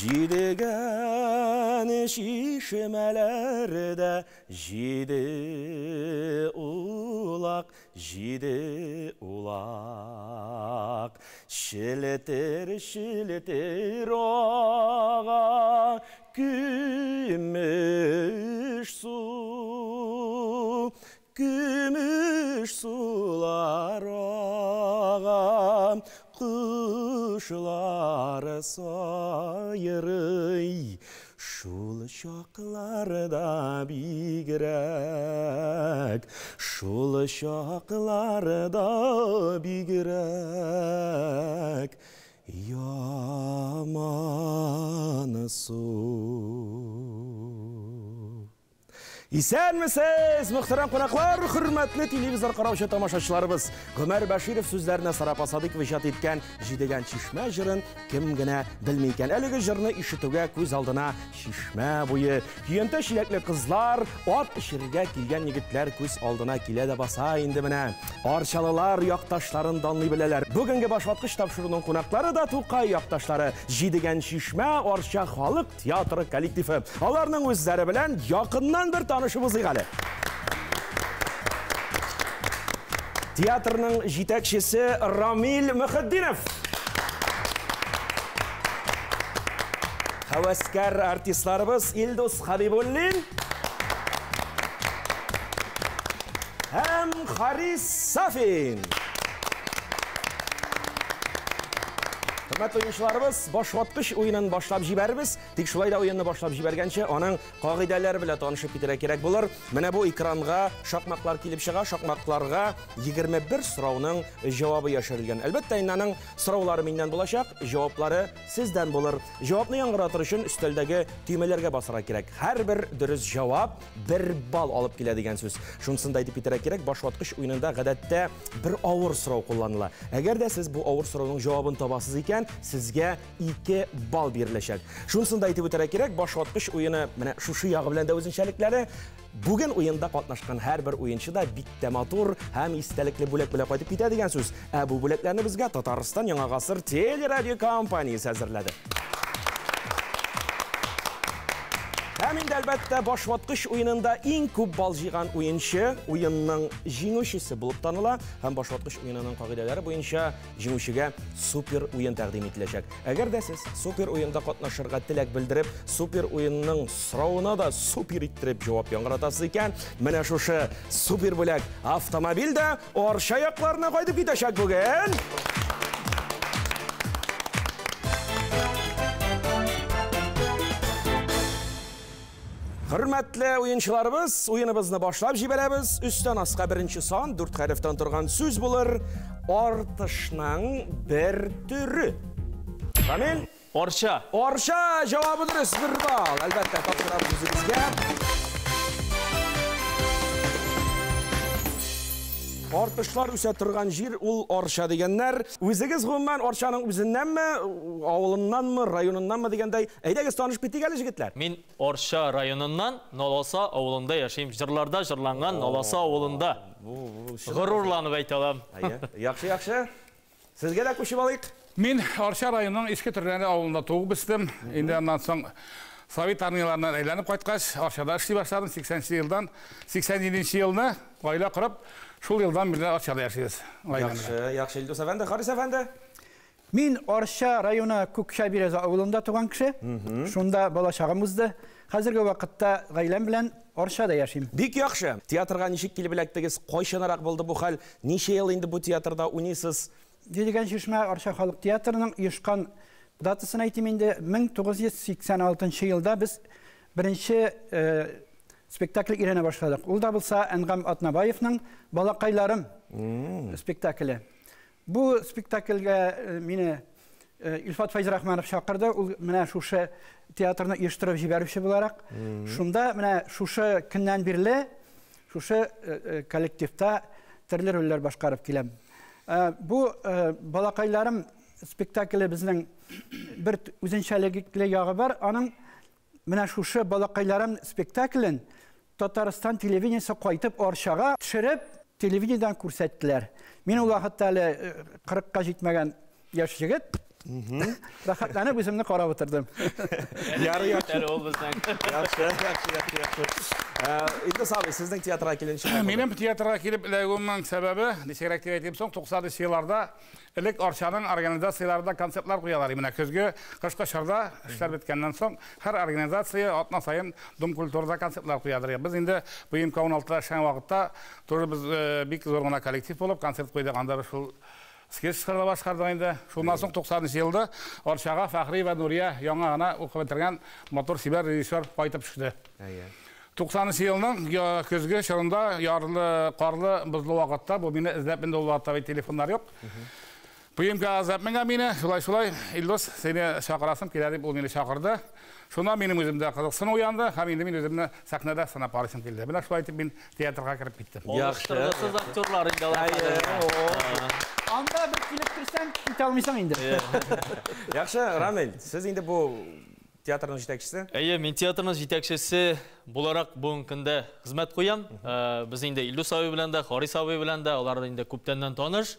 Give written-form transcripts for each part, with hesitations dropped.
Жидеген шишмелерде жиде улак, Шілетер аға күміш сулар аға, құшылары сайырый, шул шақларда бигірәк, шул шақларда бигірәк, яманы су. Исәнмесез, мөхтәрәм қонақлар, хөрмәтле телевизор караучы тамашачыларыбыз. Гомәр Бәширов сүзләренә Сарапа Садык виҗат иткән Җидегән чишмә җырын кем генә белми икән. Әлеге җырны ишетүгә күз алдына чишмә буе, көянтә чиләкле кызлар, ат ишергә килгән егетләр күз алдына килә дә баса инде менә. Арчалылар якташларын данлый беләләр. Бүгенге башваткыч тапшыруның кунаклары да Тукай якташлары. Җидегән чишмә Арча халык театры коллективы. Аларның үзләре белән якыннан бер танышыбыз игәле. Театрның җитәкчесе Рамил Мөхәддинов. Хәвәскәр артистларыбыз Илдус Хабибуллин һәм Харис Сафин. Хөрмәтле уенчыларыбыз, башваткыч уенын башлап җибәрбез. Тик шулай да уенны башлап җибәргәнче, аның кагыйдәләре белән танышып китәргә кирәк булыр. Менә бу экранга шакмаклар килеп чыга, шакмакларга 21 сорауның җавабы яшерелгән. Әлбәттә, иннең сораулары миннән булачак, җаваплары сездән булыр. Җавапны яңгыратыр өчен өстәлдәге төймәләргә басырга кирәк. Һәрбер дөрес җавап 1 балл алып килә дигән сүз. Шунысын да әйтеп китәргә кирәк, башваткыч уенында гадәттә бер авыр сорау кулланыла. Әгәр дә сез бу авыр сорауның җавабын табасыз икән, сезгә 2 балл биреләчәк. Шунысын да әйтеп үтәргә кирәк, башваткыч уены менә шушы ягы белән дә үзенчәлекләре. Бүген уенда катнашкан һәрбер уенчы да бик тә матур һәм истәлекле бүләк белән кайтып китә дигән сүз. Бу бүләкләрне безгә Татарстан Яңа гасыр телерадио компаниясе әзерләде. Һәм инде әлбәттә башваткыч уенында иң күп балл җыйган уенчы уенның җиңүчесе булып таныла һәм башваткыч уенының кагыйдәләре буенча җиңүчегә супер уен тәкъдим ителәчәк. Әгәр дә сез супер уенда катнашырга теләк белдереп, супер уенның сорауына да супер иттереп җавап яңгыратасыз икән, менә шушы супер бүләк автомобиль дә Арча якларына кайтып китәчәк бүген. Hürmetli oyuncularımız, oyunumuzda başlayıp jibərəbiz. Üstdən asqa birinci сан, 4 hərfdən turğan söz bulur. Artışның bir türü. Kamil? Arşa. Arşa cevabıdır, 1 bal. Əlbəttə, tapşırarız bizə. Artışlar üsә turğan jir ул Арча дигәннәр. Үзегез гомумән Арчаның үзеннәнме, авылыннанмы, районыннанмы дигәндәй, әйдәгез танышып китик әле җегетләр. Мин Арча районыннан Наласа авылында яшәйм. Җырларда җырланган Наласа авылында. Горурланып әйтә алам. Яхшы, яхшы. Сезгә дә күчеп алыйк. Мин Арча районының Иске Төрләне авылында туып үстем. Инде аннан соң Совет армияларынан әйләнеп кайткач, Арчада эшли башладым 80-нче елдан 87-нче елны гаилә корып, шул елдан бирле Арчада яшибез. Яхшы, яхшы Илдус әфәнде, Харис әфәнде. Мин Арча районы Күкшәбирәз авылында туган кеше. Шунда балачагымызды. Хәзерге вакытта гаиләм белән Арчада яшим. Бик яхшы. Театрга ничек килеп эләктегез? Кайчанарак булды бу хәл? Ничә ел инде бу театрда уйныйсыз? Җидегән чишмә Арча халык театрының оешкан датасын әйтим инде 1986 елда без беренче спектакль иренә башладык. Ул да булса Әнгам Атнабаевның Балакайларым спектакле. Бу спектакльгә мине Илфат Файзрахманов чакырды. Ул менә шушы театрны оештырып җибәрүче буларак. Шунда менә шушы көннән бирле шушы коллективта төрле рольләр башкарып киләм. Бу Балакайларым спектакле безнең бер үзенчәлекле ягы бар. Аның менә шушы Балакайларым спектаклен Татарстан телевидениесе кайтып Арчага төшереп, телевидениедән күрсәттеләр. Мин ул вакытта әле 40-ка җитмәгән яшь җегет, Рахатланып үземне карап отырдым. Ярый ol bizden. Yaxşı. İndi Sabi, sizдің театрға келінші қабылы? Менің театрға келіп ілігуімнің себебі, десерек деп айтайым соң, 90-шы жылларда ілік Аршаның организацияларында концертлар қоялар. Міне көзге қышқы шырда іштер біткеннен соң, әр организация атна сайын Дом культурада концертлар қоядыр. Біз енді бұйым 16-да шәң вақытта тұры біз бик зорғына коллектив болып, концерт қойдағандары шул скетч шығарда башқарды енді. Шулдан соң 90-шы жылда Аршаға Фахри ва Нурия яңа ғана оқып бітірген мотор сибер режиссер қайтып шықты. 90-шы жылның көзге шырында ярлы, қарлы, бұзлы вақытта, бұл мені іздеп енді ол вақытта телефондар жоқ. Бұйымға азап менге мені, шулай, Илдос, сені шақырасым, келеді, бұл мені шақырды. Шуна менің өзімді қызықсын оянды, һәм енді мен өзімді сахнада сынап барышым келді. Мына шулай айтып мен театрға кіріп кеттім. Yaxşı. Siz aktörlar indi. Анда бір келіп тұрсаң, кете алмайсың енді. Yaxşı, Рамил, сіз енді бұл театрның жетекшісі? Мен театрның жетекшісі боларақ бүгінгі күнде қызмет қоям. Біз енді Илдус абай білән де, Харис абай білән де, оларды енді көптеннен таныш.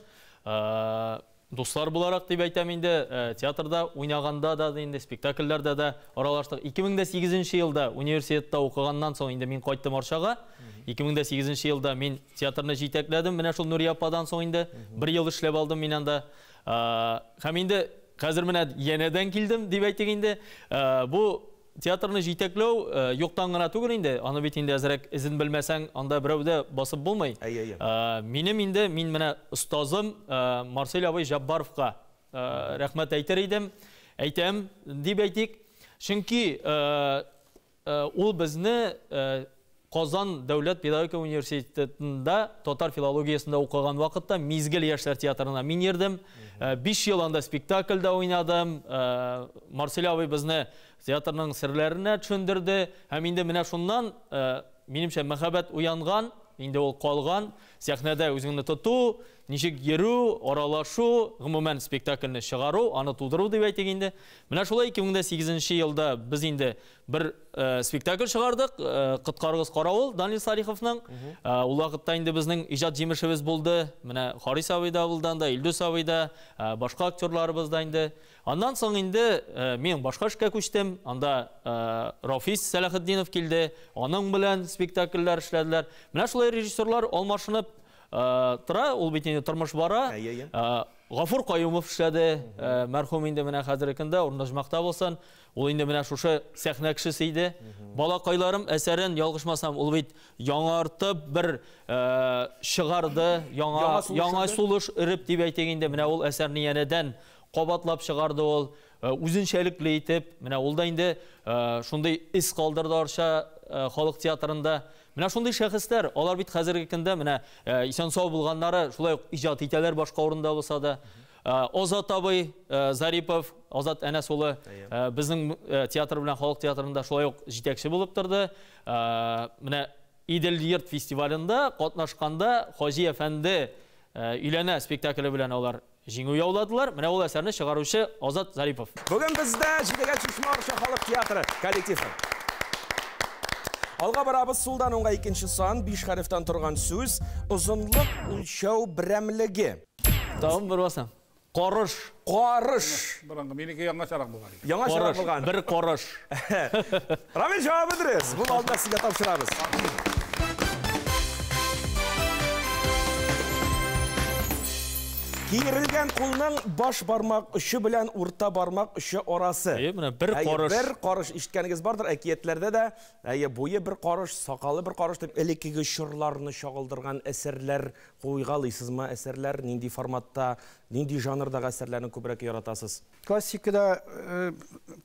Достар боларақ деп айтам енді театрда ойнағанда да енді спектакльлерде де аралаштық. 2008 жылда университетте оқығаннан соң енді мен қайттым Аршаға. 2008 жылда мен театрны жетекледім. Менә шул Нурия ападан соң енді бір ел ішлеп алдым мен анда. Һәм енді қазір менә янәдән килдем деп айтайық енді. Бұл театрны жетеклеу жоқтан ғана түгел енді. Аны бит енді әзірек ізін білмәсәң, анда біреуде басып болмай. Мен менә ұстазым Марсель абай Жаббаровқа рәхмәт әйтәм деп айтайық. Чөнки ул безне Қазан Дәүләт педагогика университетында татар филологиясында оқыған вақытта Мизгел яшьләр театрына мен ердім. 5 ел анда спектакльда ойнадым. Марсель абай безне театрның серләренә төшендерде. Һәм инде менә шуннан минемчә мәхәббәт уянган, инде ул калган. Сәхнәдә үзеңне тоту, ничек йөрү, аралашу, гомумән спектакльне чыгару, аны тудыру дип әйтик инде. Менә шулай 2008 елда без инде bir спектакль чыгардык. Кыткаргыз каравыл Данил Сариховның. Ул вакытта инде безнең иҗат җимешебез булды. Менә Харис абый да булды, да Илдус абый да, башка актерларыбыз да инде. Аннан соң инде мен башка эшкә күчтем. Анда Рафис Салахетдинов килде. Аның белән спектакльләр эшләделәр. Менә шулай режиссерлар алмашынып тора, ул бит инде тормыш бара. Гафур Каюмов эшләде. Мәрхүм инде менә хәзерге көндә урнашмакта булсын. Ул инде менә шушы сәхнә кешесе иде. Балакайларым әсәрен ялгышмасам, ул бит яңартып бер чыгарды, яңа сулыш иреп дип әйтик инде. Менә ул әсәрне янәдән кабатлап чыгарды ул. Үзенчәлекле итеп, менә ул да инде шундый ис калдырды Арча халык театрында. Менә шундый шәхестәр, алар бит хәзерге көндә менә исән-сау булганнары шулай иҗат итәләр башка урында булса да. Озат абый Зарипов, Озат Әнәс улы безнең театр белән халык театрында шулай ук җитәкче булып торды. Менә Идел Йорт фестивалендә катнашканда Хаҗи әфәнде өйләнә спектакле белән алар җиңү яуладылар. Менә ул әсәрне чыгаручы Озат Зарипов. Бүген бездә җидегә чишмә Арча халык театры коллективы. Алга барабыз сулдан уңга икенче сан 5 хәрефтән торган сүз, узынлык үлчәү берәмлеге. Тагын бер басам. Qarış. Buranga meniki яңа чарак булган. Яңа чарак булган. Бер qarış. Рамил җавап бирегез. Бу алда сезгә тапшырабыз. Киерилгән кулның баш бармак очы белән урта бармак очы арасы. Менә бер qarış. Бер qarış ишеткәнегез бардыр әкиятләрдә дә. Буе бер qarış, сакалы бер qarış дип элеккеге чорларны чагылдырган әсәрләр куйгалыйсызмы? Әсәрләр нинди форматта, нинди жанрдагы әсәрләрне күбрәк яратасыз? Классикада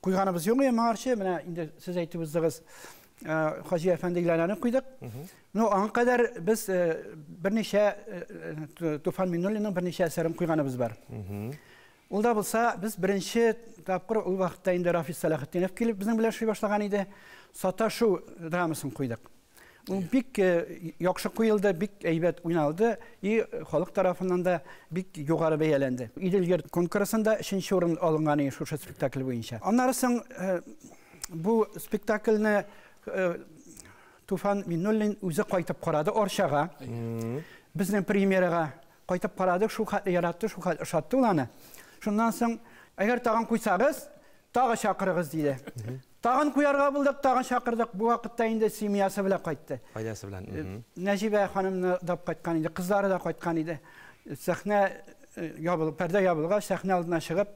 куйганыбыз юк, моңарчы, менә инде сез әйтүбездегез Хаҗи әфәнделәрне куйдык. Ну, аңа кадәр без берничә Туфан Миннуллинның берничә әсәрен куйганыбыз бар. Ул да булса, без беренче тапкыр ул вакытта инде Рафис Салахетдинов килеп безнең белән эшли башлаган иде. Саташу драмасын куйдык. Ул бик яхшы куелды, бик әйбәт уйналды и халык тарафыннан да бик югары бәяләнде. Идел Йорт конкурсында 3нче урын алынган иде шушы спектакль буенча. Аннары соң бу спектакльне Туфан Миннуллин үзе кайтып карады Арчага. Безнең премьерага кайтып карады, шу хәтле яратты, шу хәтле ошатты ул аны. Шуннан соң Әгәр тагын куйсагыз, тагы чакырыгыз диде. Тагын куярга булдык, тагын чакырдык. Бу вакытта инде семьясы белән кайтты. Аиләсе белән. Нәҗибә ханымны да кайткан иде, кызлары да кайткан иде. Сәхнә ябылып, пәрдә ябылгач, сәхнә алдына чыгып,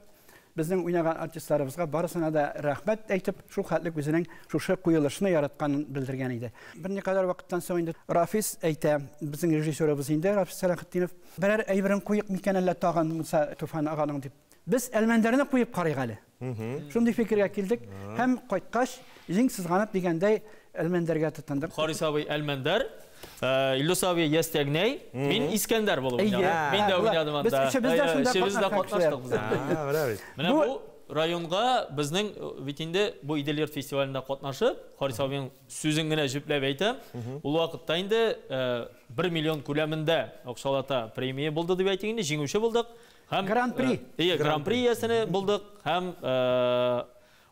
безнең уйнаган артистларыбызга барысына да рәхмәт әйтеп, шул хәтлек үзенең шушы куелышны яратканын белдергән иде. Берникадәр вакыттан соң инде Рафис әйтә, безнең режиссерыбыз инде Рафис Сәләхетдинов, берәр әйберен куйып микән әллә тагын Муса Туфан аганың дип. Без Әлмәндәрне куеп карыйк әле. Шундый фикергә килдек һәм кайткач җиң сызганып дигәндәй Әлмәндәргә тотындык. Харис абый Әлмәндәр, Иллюс абый Ястәгнәй, мин Искәндәр булып уйнадым. Мин дә уйнадым анда. Biz de катнаштык. Менә бу районга безнең бит инде бу Иделер фестивалендә катнашып, Харис абыйның сүзен генә җипләп әйтәм. Ул вакытта инде 1 миллион күләмендә акчалата премия булды дип әйтик инде, җиңүче булдык. Һәм Гран-при. Гран-при ясене булдык. Һәм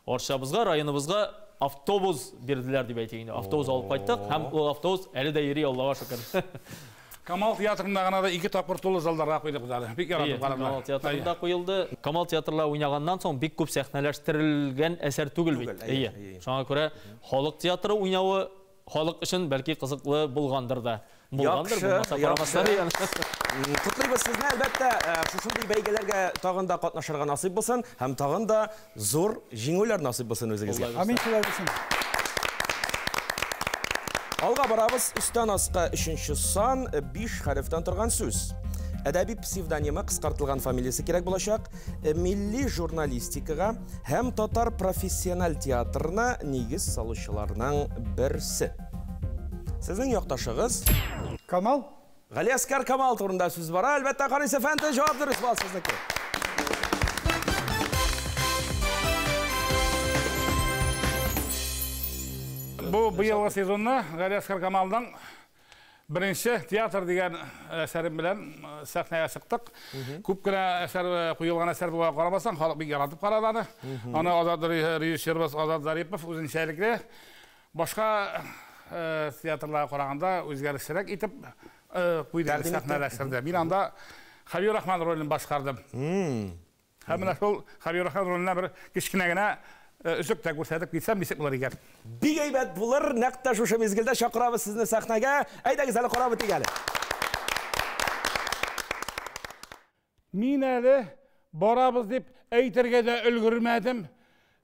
Оршабызга, районыбызга автобус бирделәр дип әйтик инде. Автобус алып кайттык. Һәм ул автобус әле дә йөри, Аллаһка шөкер. Камал театрында гына да 2 тапкыр тулы залдарга куйдык без әле. Бик яратып карадым. Камал театрында куелды. Камал театрла уйнаганнан соң бик күп сәхнәләштерелгән әсәр түгел бит. Шуңа күрә халык театры уйнавы халык өчен бәлки кызыклы булгандыр да. Булгандыр, булмаса барамаслар. Кутлыйбыз сезне, әлбәттә, шушындый бәйгеләргә тагын да катнашырга насыйп булсын, һәм тагын да зур җиңүләр насыйп булсын үзегезгә. Амин шулай булсын. Алга барабыз, үстән аска 3нче сан 5 хәрефтән торган сүз. Әдәби псевдонимы кыскартылган фамилиясе кирәк булачак. Милли журналистикага һәм татар профессиональ театрына нигез салучыларның берсе. Сезнең якташыгыз Камал Галиаскар Камал турында сүз бара. Әлбәттә, Харис әфәнде җавап дөрес бул сезнеке. Бу быелгы сезонны Галиаскар Камалның беренче театр дигән әсәрем белән сәхнәгә чыктык. Күп кенә әсәр куелган әсәр була карамасаң, халык бик яратып карады аны. Аны Азат режиссерыбыз Азат Зарипов үзенчәлекле башка театрларга караганда үзгәрешлерәк итеп куйды сәхнәләштерде. Мин анда Хәбир Рахман ролен башкардым. Һәм менә шул Хәбир Рахман роленә бер кичкенә генә үзек тә күрсәтеп китсәм, ничек булыр икән? Бик әйбәт булыр. Нәкъ тә шушы мизгелдә чакырабыз сезне сәхнәгә. Әйдәгез әле карап үтик әле. Мин әле барабыз дип әйтергә дә өлгермәдем.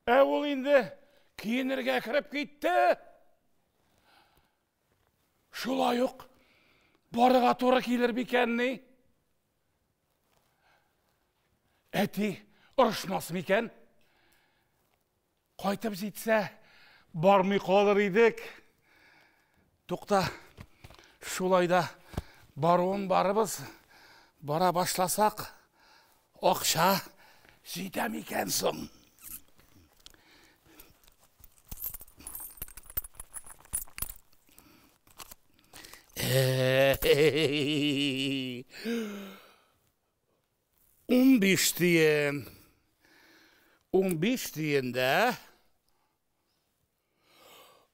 Ә ул инде киенергә кирип китте. Шулай ук барыга туры килер бикәнни. Әти орышмас микән? Кайтып җитсә, бармый калыр идек. Тукта, шулай да баруын барыбыз, бара башласак, акча җитә микән соң? Diyen. 15 diyende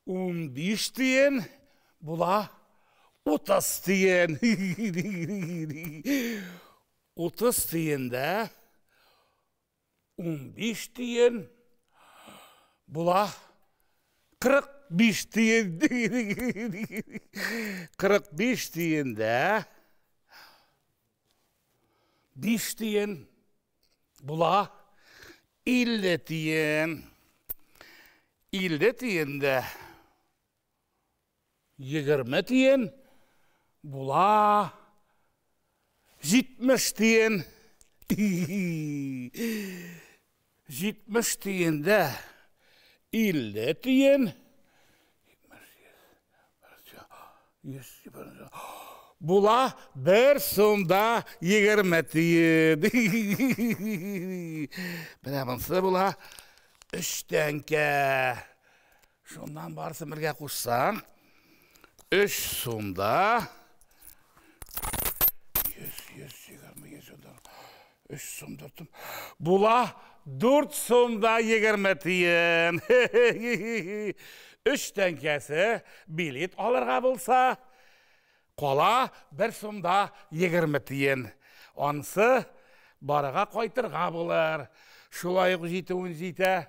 15 diyen bula 30 diyen 30 diyende 15 diyen bula 45 diyen 45 diyende 5 diyen bula 50 diyen 50 diyende 20 diyen bula 70 diyen 70 diyende 50 diyen bula bir sumda 20 diyen bilemezse bula 3 tenke şundan barısı birge kuşsan 3 sumda 3 sum 4 sum bula 4 sumda 20 diyen 3 tenkesi bilet alırga bulsa kola 1 sumda 20 diyen onsı barıga koytırga bulur Şulayıq жетуін жете,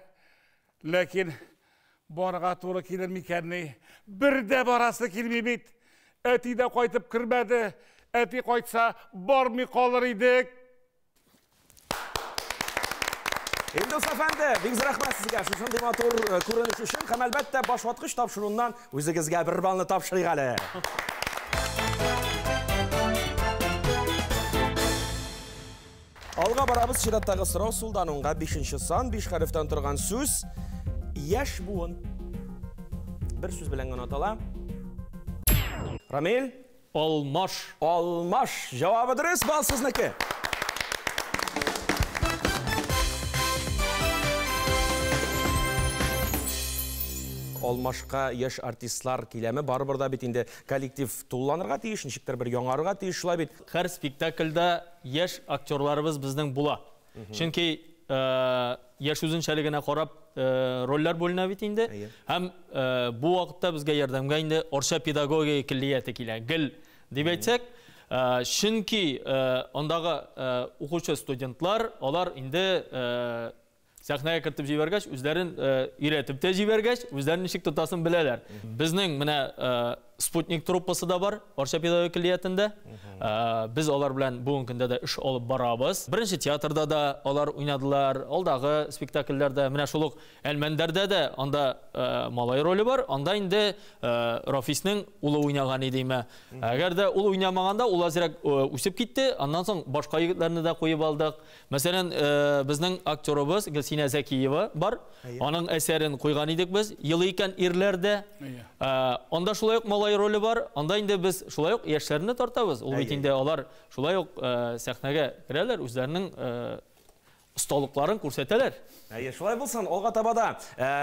ләкин барға туры келер мекеніне бір де барасы келмеймейді. Әти де қайтып кірмеді, әти қайтса бармай қалыр едік. Endi Efendi, biz rahmat sizga shu shunday motor ko'rinish uchun ham albatta boshlatqich topshiruvdan o'zingizga bir balni topshiring hali. Alga barabız Şiratdagi so'rov Suldanonga 5-son 5 harfdan turgan so'z yash buun. Bir so'z bilan atala. Ramil Olmash. Olmash. Javobi durust, bal sizniki. Olmashqa yash artistlar kelemi baribir da bitinde kollektiv to'llanirga tegish, nechikdir bir yangarga tegish shulay bit. Har spektaklda yash aktyorlarimiz bizning bo'la. Chunki yash o'zinchaligini qarab rollar bo'linadi bitinde. Ham bu vaqtda bizga yordamga endi Orsha pedagogika kulliyati kelgan deb aytsak, chunki ondagi o'quvchi studentlar ular endi sahnaga kiritib jibergach, o'zlarini үйретib te jibergach, o'zlarini nechik tutasin bilalar. Bizning mana Sputnik truppasi da bor, Orsha pedagogika kulliyatida. Biz ular bilan bugun kunda da ish olib boramiz. Birinchi teatrda da ular o'ynadilar, oldagi spektakllarda, mana shuluq Almandarda da onda malay roli bor. Onda endi Rafisning uli o'ynagan edimi. Agarda uli o'ynamaganda ular zirak o'sib ketdi. Ondan so'ng boshqa yigitlarni da qo'yib oldik. Masalan, bizning aktyorimiz Gulsina Zakiyeva bor. Onun eserini qo'ygan edik biz. Yili ekan erlarda. Onda shulay malay roli var. Onda indi biz şulay yok yaşlarını tartamiz. Ol bitinde ular şulay yok sahnaga kirerler, o'zlarining ustalıklarını ko'rsatalar. Shulay bo'lsin, olga tabada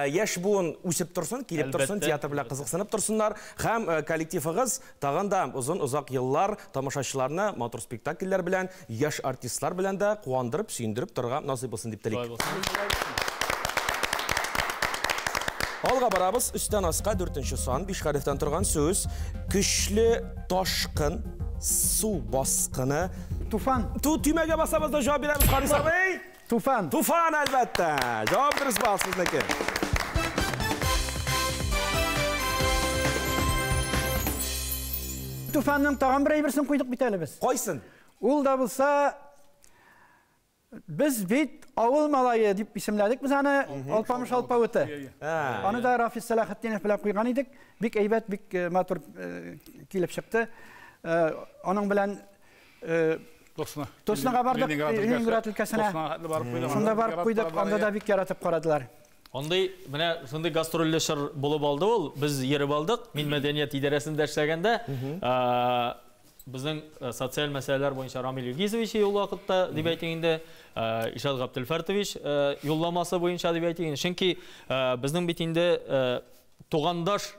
yash buun o'sib tursin, kelib tursin, teatr bilan qiziqsinib tursinlar. Ham kollektivingiz tag'inda uzoq yillar tomoshachilarni motor spektakllar bilan, yash artistlar bilan da quvondirib, suyundirib turgan nasib bo'lsin deb tilaylik. Alga barabız, üstten asqa 4-son 5 harfdan turgan so'z kuchli toshqin, suv bosqini, tufan. Tüymaga basabizda javob beramiz, Qorisa bey. Tufan. Tufan albatta. Javob durust bal sizniki. Tufanning tag'in birsini qo'ydik bitali biz. Qo'ysin. Ul da bo'lsa biz bit avul malayı deb isimladik biz ana Alpamış Alpavıtı. Onu da Rafiz Salahattinov bilan qo'ygan edik. Bik aybat, bik motor kelib chiqdi. Onun bilan Tosnaga bardik, Leningrad ülkesine. Şunda barib qo'ydik, onda da bik yaratib qaradilar. Onday mana shunday gastrollasher bo'lib oldi ol. Biz yerib oldik. Men madaniyat idorasida ishlaganda bizning sotsial masalalar bo'yicha Ramil Yilgizovich yo'l vaqtda deb aytganda Ishod G'abdulfartovich yo'llamasi bo'yicha deb aytganda, chunki bizning bitinda to'g'andosh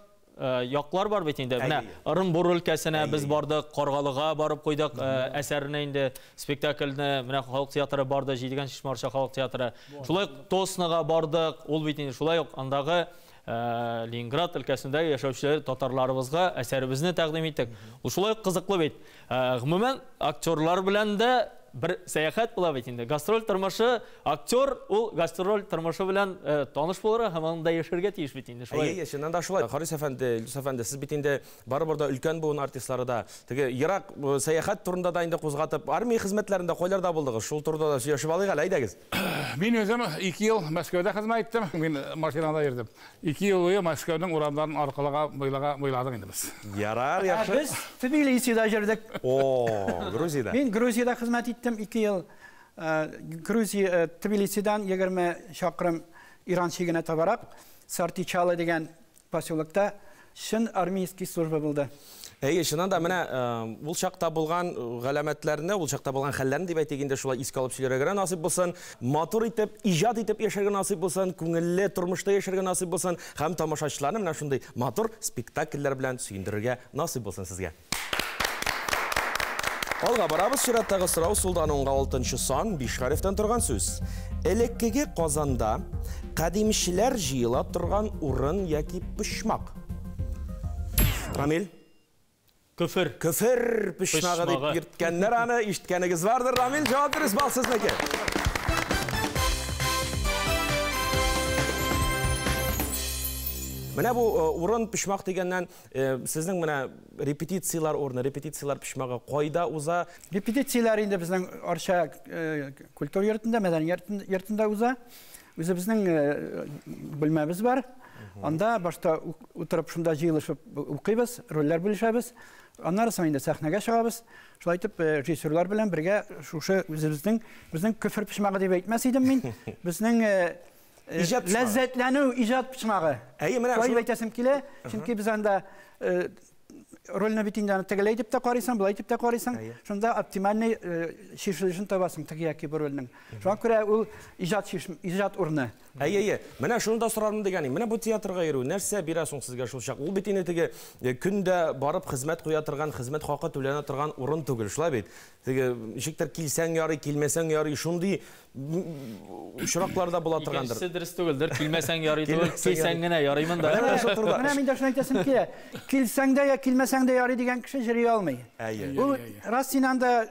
yoqlar bor bitinda. Mana Orunbor o'lkasina biz bordik, Qorg'aliga borib qo'ydik, asarini endi spektaklni mana xalq teatri bordi, Jiydigan Shishmorsha xalq teatri. Shulay Tosnaga bordik, ol bitinda shulay yo'q andagi Leningrad ülkesindagi yashovchilar tatarlarimizga asarimizni taqdim etdik. U shulay qiziqli bit. Umuman aktyorlar bilan da bir sayohat bo'ladi endi. Gastrol turmushi, aktyor u gastrol turmushi bilan tanish bo'lar, hamda yashirga tegish bitindi. Shulay. Shundan da shulay. Qoris efendi, Yusuf efendi, siz bitinde baribirda ulkan buun artistlarida, tege Iroq sayohat turunda da endi qo'zg'atib, armiya xizmatlarida qo'ylarda bo'ldingiz. Shul turda da yashib olaylik, aydagiz. Men o'zim 2 yil Moskvada xizmat etdim. Men mashinada yurdim. 2 yil bo'yi Moskvaning uramlarining orqalaga bo'yladik endi biz. Yarar, yaxshi. Biz Tbilisida yurdik. Gruziyada. Men Gruziyada xizmat etdim 2 yil. Gruziya Tbilisidan 20 chaqirim İran chegara tabaraq Sartichalo degan posyolokda shin armiyskiy slujba bo'ldi. Шунdan da mana bu chaqda bo'lgan g'alamatlarni, bu chaqda bo'lgan hallarni deb aytganda shulay esga olib kelishga nasib bo'lsin, motor etib, ijod etib yashashga nasib bo'lsin, ko'ngilli turmushda yashashga nasib bo'lsin, ham tomoshachilarni mana shunday motor spektakllar bilan suyundirishga nasib bo'lsin sizga. Olga barabız Şiratdagi so'rov Suldanonga 6-son 5 harfdan turgan so'z. Elekkigi qozonda qadimchilar jiyilab turgan o'rin yoki pishmoq. Ramil Küfür. Küfür pishmog'i deb yirtganlar ani eshitganingiz vardir. Ramil javob durust bal sizniki. Менә бу урын пишмак дигәннән сезнең менә репетициялар орны, репетициялар пишмагы кайда уза? Репетициялар инде безнең Арча культура йортында, мәдәният йортында уза. Үзебезнең бүлмәбез бар. Анда башта утырып шунда җыелышып укыйбыз, рольләр бүлешәбез. Аннан соң инде сәхнәгә чыгабыз. Шулай итеп режиссерлар белән бергә шушы безнең көфер пишмагы дип әйтмәс идем мин. Безнең ләззәтләнү иҗат пишмагы. Шулай әйтәсем килә, чөнки без анда рольны бит инде тегеләй дип тә карыйсың, булай дип тә карыйсың. Шунда оптимальный шишелешен табасың теге яки бер рольнең. Шуңа күрә ул иҗат урыны. Менә шуны да сорармын дигән. Менә бу театрга йөрү нәрсә бирә соң сезгә шул чак? Ул бит инде теге көндә барып хезмәт куя торган, хезмәт хакы түләнә торган урын түгел, шулай бит. Теге ничектер килсәң ярый, килмәсәң ярый, шундый очракларда була торгандыр. Икенчесе дөрес түгелдер, килмәсәң ярый түгел, килсәң генә ярыймын да. Менә мин дә шуны әйтәсем килә. Килсәң дә я килмәсәң дә ярый дигән кеше җыри алмый. Ул раз син анда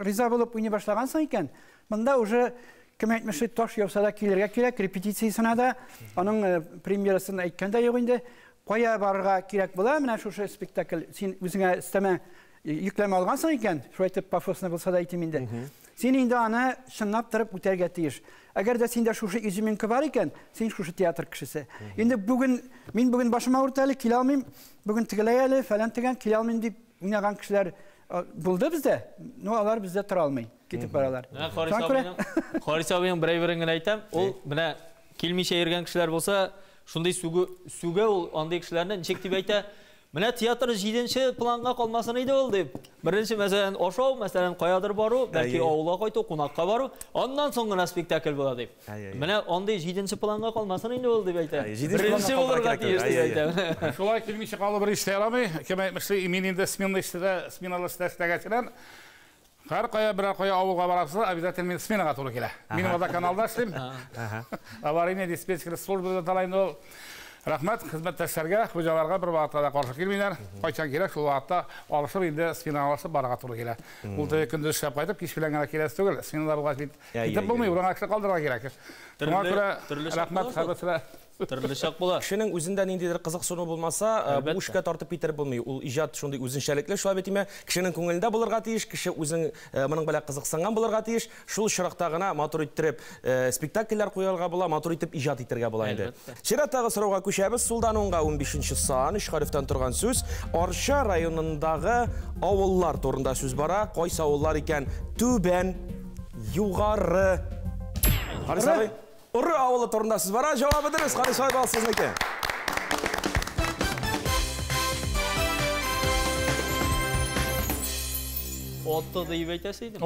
риза булып уйный башлагансың икән, монда уже кем әйтмешли таш яуса да килергә кирәк, репетициясенә дә, аның премьерасын әйткәндә юк инде, кая барырга кирәк була, менә шушы спектакль син үзеңә өстәмә йөкләмә алгансың икән, шулай итеп пафослы булса да әйтим инде. Син инде аны чынлап торып үтәргә тиеш. Әгәр дә синдә шушы изюминка бар икән, син шушы театр кешесе. Инде мин бүген башыма авырта әле, килә алмыйм, бүген тегеләй әле, фәлән тегән, килә алмыйм дип уйнаган кешеләр булды бездә. Но алар бездә тора алмый, китеп баралар. Харис абыйның берәй-берен генә әйтәм, ул менә килмичә йөргән кешеләр булса, шундый сүгә ул андый кешеләрне ничек дип әйтә? Менә театр 7нче планга калмасын иде ул дип. Беренче мәсәлән ашау, мәсәлән каядыр бару, бәлки авылга кайту, кунакка бару, аннан соң гына спектакль була дип. Менә андый 7нче планга калмасын инде ул дип әйтә. Беренче булырга тиеш дип әйтә. Шулай килмичә калып бер эшләр алмый, кем әйтмешли, мин инде сменалы эшләгәчән һәр кая авылга барасыз, обязательно сменага туры килә. Мин анда каналда эшлим. Аварийный диспетчер службада талайны ул. Рахмат, хезмәттәшләргә, хуҗаларга бер вакытта да каршы килмиләр. Кайчан кирәк, шул вакытта алышып инде сменаласы барга туры килә. Ул да көндез эшләп кайтып, кич белән генә киләс түгел. Сменалар булгач бит. Китеп булмый, урынга кеше калдырырга кирәк. Шуңа күрә рахмат хәбәтләр. Төрле чак була. Кешенең үзендә ниндидер кызыксыну булмаса, бу эшкә тартып китер булмый. Ул иҗат шундый үзенчәлекле, шулай битиме, кешенең күңелендә булырга тиеш, кеше үзен моның белән кызыксынган булырга тиеш. Шул чиракта гына матур иттереп спектакльләр куярга була, матур итеп иҗат итәргә була инде. Чираттагы сорауга күчәбез. Сулдан уңга 15нче сан, 3 хәрефтән торган сүз. Арча районындагы авыллар турында сүз бара. Кайсы авыллар икән? Түбән, югары. Харис Уры авылы турында сүз бара. Җавабы дөрес. Харис абый сезнеке. Отты дип әйтәсе идем.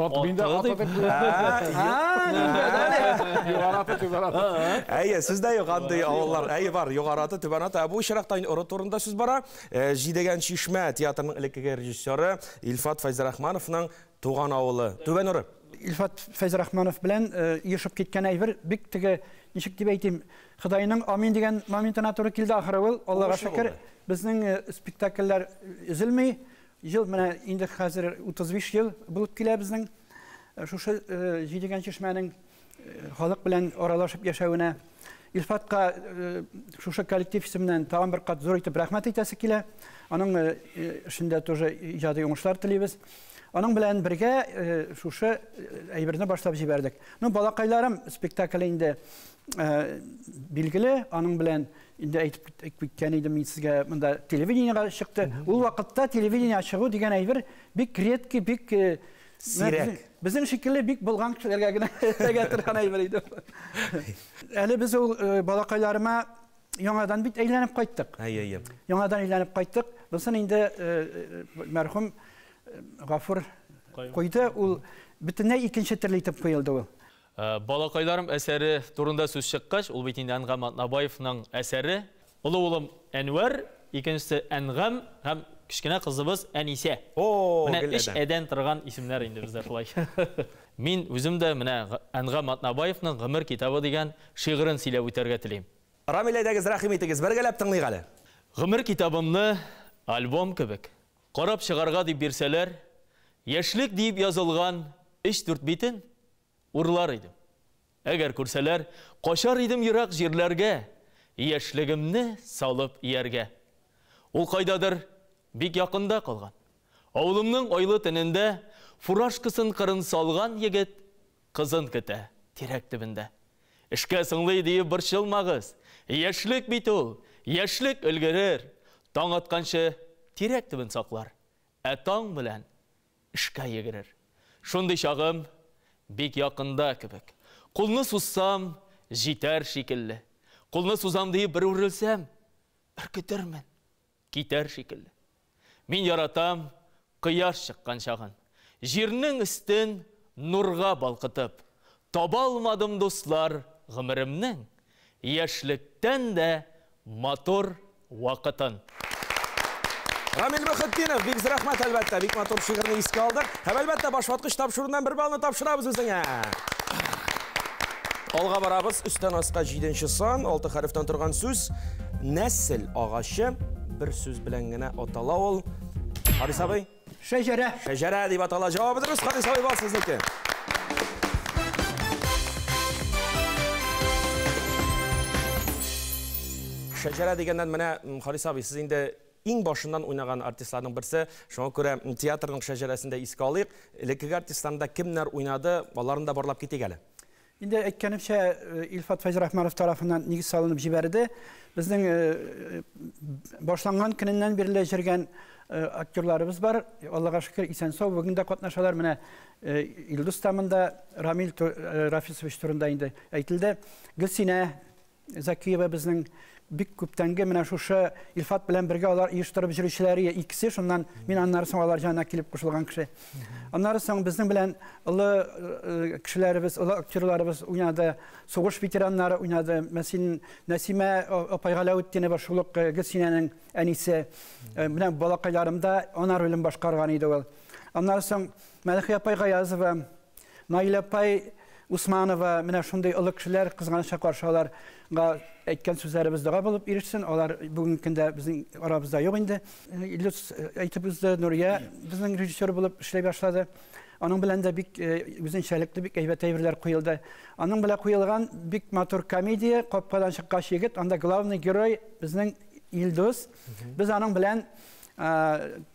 Сездә юк андый авыллар. Бар, югараты, түбәнаты. Бу чиракта уры турында сүз бара. Җидегән Чишмә театрының элекке режиссеры Илфат Файзрахмановның туган авылы. Түбән уры. Илфат Файзрахманов белән ешып киткән әйбер бик теге ничек дип әйтим, Хыдайның амин дигән моментына туры килде ахыры ул. Аллага шөкер, безнең спектакльләр өзелми. Ел менә инде хәзер 35 ел булып килә безнең шушы Җидегән Чишмәнең халык белән аралашып яшәвенә. Илфатка шушы коллектив исеменнән тагын бер кат зур итеп рәхмәт әйтәсе килә. Аның эшендә тоже иҗади уңышлар телибез. Аның белән бергә шушы әйберне башлап җибәрдек. Ну, балакайларым спектакль инде билгеле, аның белән инде әйтеп киткән идем мин сезгә, монда телевидениегә чыкты. Ул вакытта телевидение чыгу дигән әйбер бик редки, бик сирәк. Безнең шикелле бик булган кешеләргә генә тәгә торган әйбер иде. Әле без ул балакайларыма яңадан бит әйләнеп кайттык. Яңадан әйләнеп кайттык. Бусын инде мәрхүм Гафур койды, ул бөтенләй икенче төрле итеп куелды ул. Балакайларым әсәре турында сүз чыккач, ул бит инде Әнгам Атнабаевның әсәре. Улы улым Әнвәр, икенчесе Әнгам һәм кичкенә кызыбыз Әнисә. Менә эш әдән торган исемнәр инде бездә шулай. Мин үзем дә менә Әнгам Атнабаевның Гомер китабы дигән шигырын сөйләп үтәргә телим. Рамил әйдәгез, рәхим итегез, бергәләп тыңлыйк әле. Гомер китабымны альбом кебек карап чыгарга дип бирсәләр, яшьлек дип язылган 3-4 битен урлар идем. Әгәр күрсәләр, качар идем ерак җирләргә, яшьлегемне салып ияргә. Ул кайдадыр бик якында калган. Авылымның айлы төнендә фуражкасын кырын салган егет кызын көтә тирәк төбендә. Эшкә сыңлый диеп борчылмагыз. Яшьлек бит ул, яшьлек өлгерер. Таң атканчы тирәк төбен саклар. Таң белән эшкә йөгерер. Шундый чагым бик якында кебек. Кулны сузсам, җитәр шикелле. Кулны сузам диеп бер үрелсәм, үркетермен, китәр шикелле. Мин яратам кояш чыккан чагын. Җирнең өстен нурга балкытып. Таба алмадым дуслар гомеремнең яшьлектән дә матур вакытын. Рамил Мөхетдинов, бик рәхмәт әлбәттә, бик матур шигырьне искә алдык. Һәм әлбәттә башваткыч тапшырудан бер балны тапшырабыз үзеңә. Алга барабыз, өстән аска 7нче сан, 6 хәрефтән торган сүз. Нәсел агачы бер сүз белән генә атала ул. Харис абый? Шәҗәрә. Шәҗәрә дип атала. Җавабы дөрес, Харис абый, бар сезнеке. Шәҗәрә дигәннән менә Харис абый, сез инде иң башыннан уйнаган артистларның берсе, шуңа күрә театрның шәҗәрәсендә искә алыйк. Элекке артистларда кемнәр уйнады, аларны да барлап китик әле. Инде әйткәнемчә, Илфат Фәйзрахманов тарафыннан нигез салынып җибәрде. Безнең башланган көннән бирле җиргән актерларыбыз бар. Аллага шөкер, исән-сау бүген дә катнашалар. Менә Илдус тамында Рамил Рафисович турында инде әйтелде. Гөлсинә Закиева безнең бик күптәнге менә шушы Илфат белән бергә алар оештырып җөрүчеләре икесе, шуннан мин аннары соң алар җанына килеп кушылган кеше. Аннары соң безнең белән олы кешеләребез, олы актерларыбыз уйнады, сугыш ветераннары уйнады. Мәсәлән, Нәсимә Апайгаләүтдинова шулык Гөлсинәнең әнисе. Менә балакайларымда ана ролен башкарган иде ул. Аннары соң Мәлихә апай Гаязова, Наилә апай Усманова, менә шундый олы кешеләр кызганыча каршы аларга әйткән сүзләребез дага булып ирешсен. Алар бүгенге көндә безнең арабызда юк инде. Илдус әйтеп узды, Нурия безнең режиссер булып эшләй башлады. Аның белән дә бик үзенчәлекле, бик әйбәт әйберләр куелды. Аның белән куелган бик матур комедия Капкадан чыккач егет, анда главный герой безнең Илдус. Без аның белән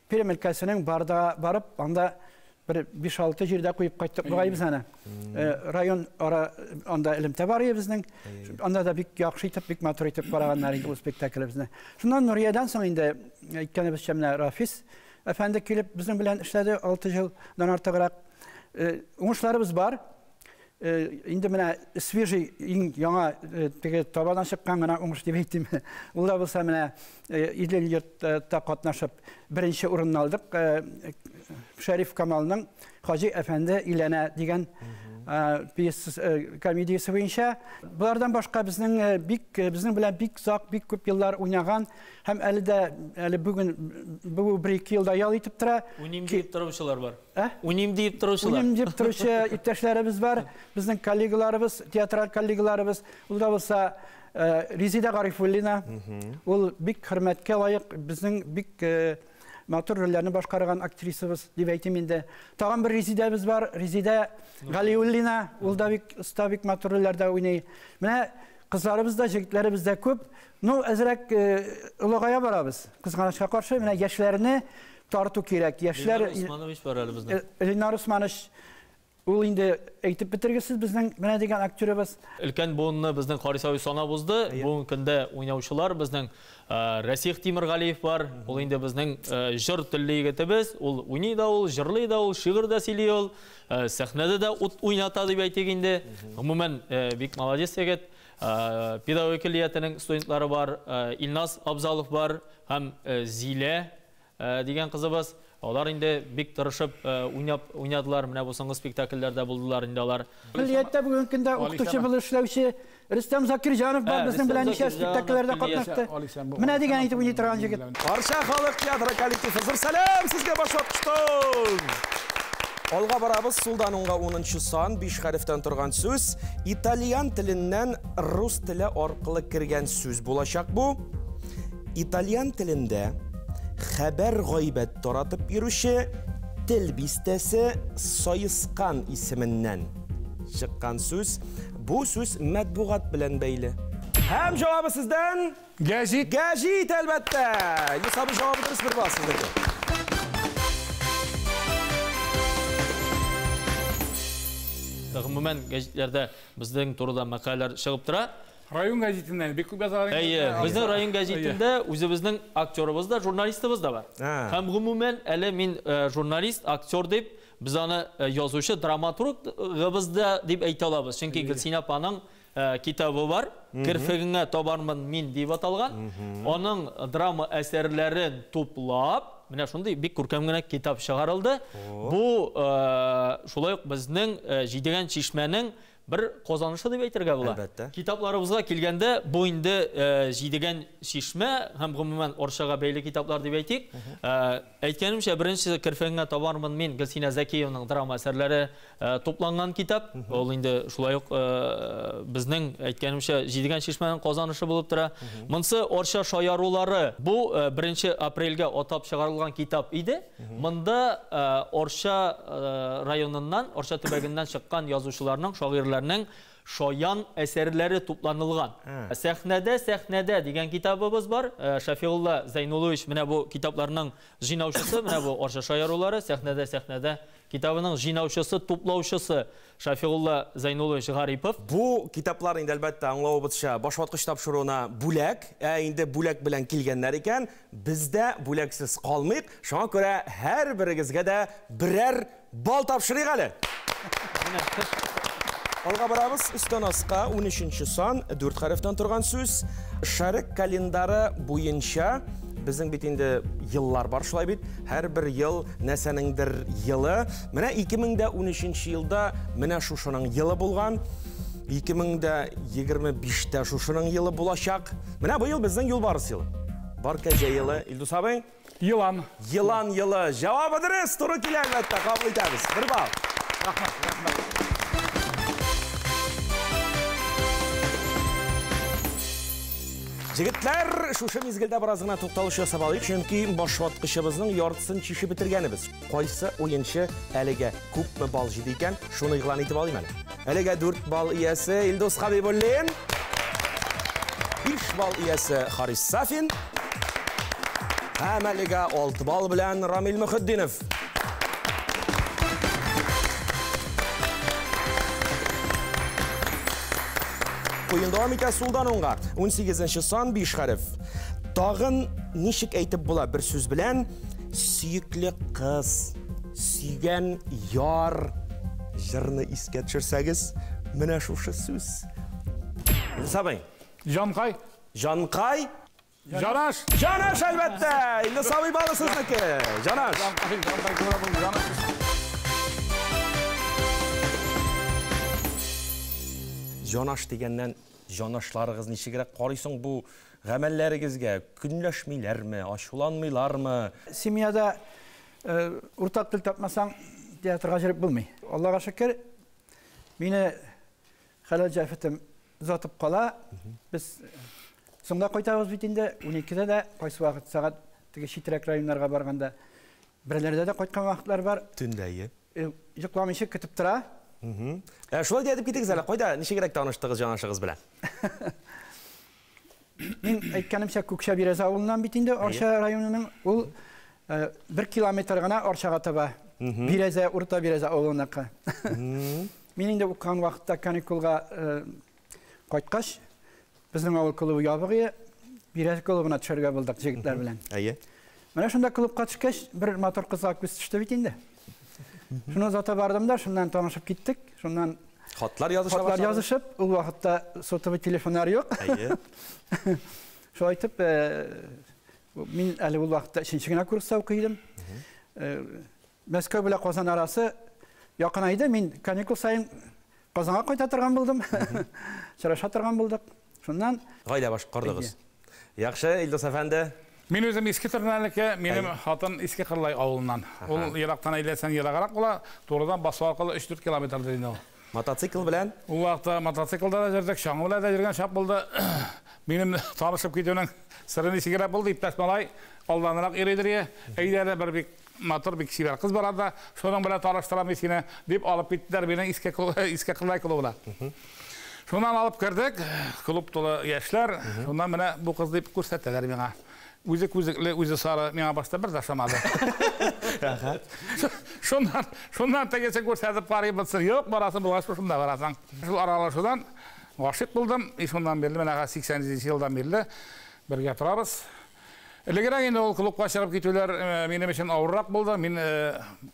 Пермь өлкәсенең барда барып, анда bir 5-6 җирдә куеп кайттык бугай без аны. Район анда элемтә бар безнең. Анда да бик яхшы итеп, бик матур итеп барганнар инде ул спектаклебезне. Шуннан Нуриядан соң инде әйткәнебезчә менә Рафис әфәнде килеп безнең белән эшләде 6 елдан артыграк. Уңышларыбыз бар. Инде менә свежий яңа теге табадан чыккан гына уңыш дип әйтим. Ул да булса менә Идел йортта катнашып беренче урынны алдык. Шәриф Камалның Хаҗи әфәнде иләнә дигән комедиясе буенча. Булардан башка безнең белән бик зак, бик күп еллар уйнаган һәм әле бүген бу 1-2 елда ял итеп тора. Уйним дип торучылар бар. Уйним дип торучылар. Уйним дип торучы иптәшләребез бар. Безнең коллегаларыбыз, театраль коллегаларыбыз, ул да булса Резида Гарифуллина. Ул бик хөрмәткә лаек, безнең бик матур рольләрне башкарган актрисабыз дип әйтим инде. Тагын бер Резидабыз бар, Резида Галиуллина, ул да бик оста, бик матур рольләрдә уйный. Менә кызларыбыз да, җегетләребез дә күп. Ну, әзрәк олыгая барабыз. Кызганычка каршы, менә яшьләрне тарту кирәк. Яшьләр Усманович бар әле безнең. Ленар Усманович ул инде әйтеп бетергесез безнең менә дигән актерыбыз. Өлкән буынны безнең Харис абый санап узды. Бүгенге көндә уйнаучылар безнең Расих Тимергалиев бар. Ул инде безнең җыр телле егетебез. Ул уйный да, ул җырлый да, ул шигырь дә сөйли ул. Сәхнәдә дә уйната дип әйтик инде. Гомумән бик молодец егет. Педагогиятының студентлары бар. Илназ Абзалов бар һәм Зилә дигән кызыбыз. Алар инде бик тырышып уйнадылар. Менә бу соңгы спектакльләрдә булдылар инде алар. Милләттә бүгенге көндә укытучы булып эшләүче Рөстәм Закирҗанов бар, безнең белән ничә спектакльләрдә катнашты. Менә дигән итеп уйный торган җегет. Барча халык театры коллективы зур сәлам сезгә башваткычтан. Алга барабыз, сулдан уңга 10нчы сан, 5 хәрефтән торган сүз. Итальян теленнән рус теле аркылы кергән сүз булачак бу. Итальян телендә хәбәр гайбәт таратып йөрүче тел бистәсе Сайыскан исеменнән чыккан сүз. Бу сүз матбугат белән бәйле. Hem cevabı sizden. Gazit. Gazit elbette. İldız abi cevabı dürüst bir bal sizdeki. Umuman gazetlerde bizden to'g'ridan maqolalar chiqib turadi. Rayon gazetinden bir küp yazarın. Bizning rayon gazetinde o'zimizning aktyorimiz da, jurnalistimiz da var. Ham umuman ale men jurnalist, aktyor deb biz onu yozuvchi, dramaturg bizda deb ayta olamiz. Chunki Gulsina opaning kitobi var. Kirpigingga tobarman men deb atalgan. Onun drama asarlarini to'plab mana shunday bir ko'rkamgina kitob chiqarildi. Bu shulay bizning Jidigan Chishmaning bir qozonishi deb aytirga bo'ladi. Albatta. Kitoblarimizga kelganda bu endi Jidigan Chishma ham umuman Orshaga beyli kitoblar deb aytik. Aytganimcha birinchi Kirpigingga tobarman men Gulsina Zakiyevning drama asarlari to'plangan kitob. Ol endi shulay bizning aytganimcha Jidigan Chishmaning qozonishi bo'lib turadi. Bunisi Orsha shoirlari. Bu 1-aprelga atab chiqarilgan kitob edi. Bunda Orsha rayonidan, Orsha tubagidan chiqqan yozuvchilarning, shoirlarning shoyan eserlari to'planilgan. Sahnada degan kitobimiz bor. Shafiulla Zaynulovich mana bu kitoblarning jinovchisi, mana bu Orsha shoirlari. Sahnada kitobining jinovchisi, to'plovchisi Shafiulla Zaynulovich G'aripov. Bu kitoblar endi albatta anglabotcha boshvatqich topshiruvini bo'lak, endi bo'lak bilan kelganlar ekan, bizda bo'laksiz qolmayq. Shunga ko'ra har birigizga da birer bal topshiring hali. Olga boramiz. Ustonasqa 13-son 4 harfdan turgan so'z. Sharik kalendari bo'yicha bizning bitinde yıllar var şulay bit. Her bir yıl neseningdir yılı. Mene 2013-yılda mene şuşunun yılı bulgan. 2025'te şuşunun yılı bulaşak. Mene bu yıl bizden yılbarıs yılı. Barkaca yılı. İldus abi? Yılan. Yılan yılı. Cevabıdırız. Turu kile elbette. Kabul ederiz. Bir bal. Rahmat. Jigitler, şuşa mezgilde birazgina to'xtalish jasab olaylik, chunki boshvatqishimizning yortisini chishib bitirganimiz. Qaysi o'yinchi aliga ko'pmi bal jidi ekan, shuni e'lon etib olayman. Aliga 4 bal egasi Ildus Habibullin, 5 bal egasi Haris Safin, amaliga 6 bal bilan Ramil Muhiddinov. Oyun devam etken Sultan Ongar. 18-son 5 harf. Dağın nişik aytib bo'la bir söz bilen suyukli qiz, suygan yor jirni esga tushirsangiz, mana shu so'z. Sabay. Jankay. Jankay. Janash. Janash albatta. Endi sabay balı sizniki. Janash. Janash degenden janashlarınız nechigrak qaraysan bu g'amallaringizga kunlashmaylarmi, ashulanmaylarmi? Semiyada o'rtaq til topmasang teatrga kirib bo'lmay. Allohga shukr. Meni halol jafatim uzatib qola. Biz sonda qo'ytabız bitinde 12'de de qaysi vaqt soat tege Shitrak rayonlarga borganda birlarida da qo'ygan vaqtlar bor. Tundayi. Yo'qlamayshi kutib tura. Şulay deyip gittik zala. Qo'yda nechigrak tanishdingiz janashig'iz bilan? Men aytganimcha Ko'ksha Biraza avulundan bitinde Orsha rayonining ul 1 kilometr gana Orshaga taba. Biraza, Urta Biraza avulunaqa. Mening de o'qigan vaqtda kanikulga qaytqash bizning avul klubi yo'g'i Biraza klubuna tushirga bo'ldik jigitlar bilan. Ayi. Mana shunda klubga chiqash bir motor qizga ko'rsatishdi bitinde. Şunu zata bardımda, şundan tanışıp gittik. Şundan Xatlar yazışıp, o vakitte sotumu telefonlar yok. Şu aytıp, min ali bu vakitte işinçigine kursa okuyordum. Moskva ile Kazan arası yakınaydı. Min kanikul sayın Kazan'a koytatırgan buldum. Çıraşatırgan bulduk. Şundan... Gayla baş qardığız. Yaxşı, İldus Efendi. Men özüm eski tırnalike, benim hatun eski Kırlay avulundan. Ol Irak'tan eylesen Irak'arak ola, doğrudan basu arkalı 3-4 kilometre dediğin o. Mototsikl bilen? O vaqtda mototsiklda da jirdik, şangıla da jirgen şap buldu. Benim tanışıp gidiyorsun, sırrını sigara buldu, iptaş malay, aldanarak eridiriye. Eyderde bir motor bir kişi var. Kız var da, şundan böyle tanıştıram eskine, deyip alıp gittiler beni eski Kırlay klubuna. Şundan alıp kirdik, klub dolu yaşlar. Şundan mene bu kız deyip көрсәттеләр миңа. Үзек-үзекле, үзе сары миңа башта бер дашамады. Şundan tegese көрсәтеп карый булсын. Юк, барасың булган шунда барасың. Шул аралашудан гашык булдым. Шундан бeri менә 80-нче елдан бeri бергә торабыз. Элегрәк инде ул клубка чыгып китүләр минем өчен авыррак булды. Мин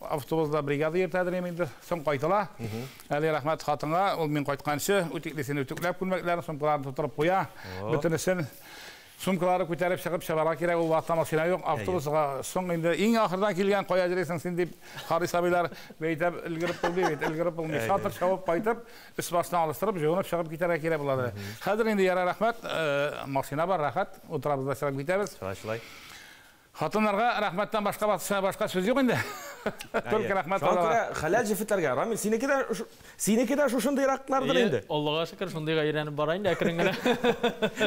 автобуста бригада йөртәдем инде, соң кайтыла. Әле рәхмәт хатынга, ул мин кайтканчы үтеклесен үтекләп күлмәкләрен сумкаларын тутырып куя. Бөтенесен сумкалары күтәреп чыгып чабара кирәк, ул вакытта машина юк. Автобусга соң инде иң ахырдан килгән кая җиресең син дип Харис абыйлар бәйтәп илгәреп булды бит, илгәреп булмый. Шатыр чабып кайтып, үс башына алыштырып, җыгынып чыгып китәргә кирәк булады. Хәзер инде яра рәхмәт, машина бар, рәхәт, утырабыз да чыгып китәбез. Шулай. Хатынларга рәхмәттән башка сүз юк инде. Только рәхмәт аларга. Хәләл җефетләргә, Рамил, синеке дә шушындай раклардыр инде. Аллага шөкер, шундыйга өйрәнеп бара инде, әкрен генә.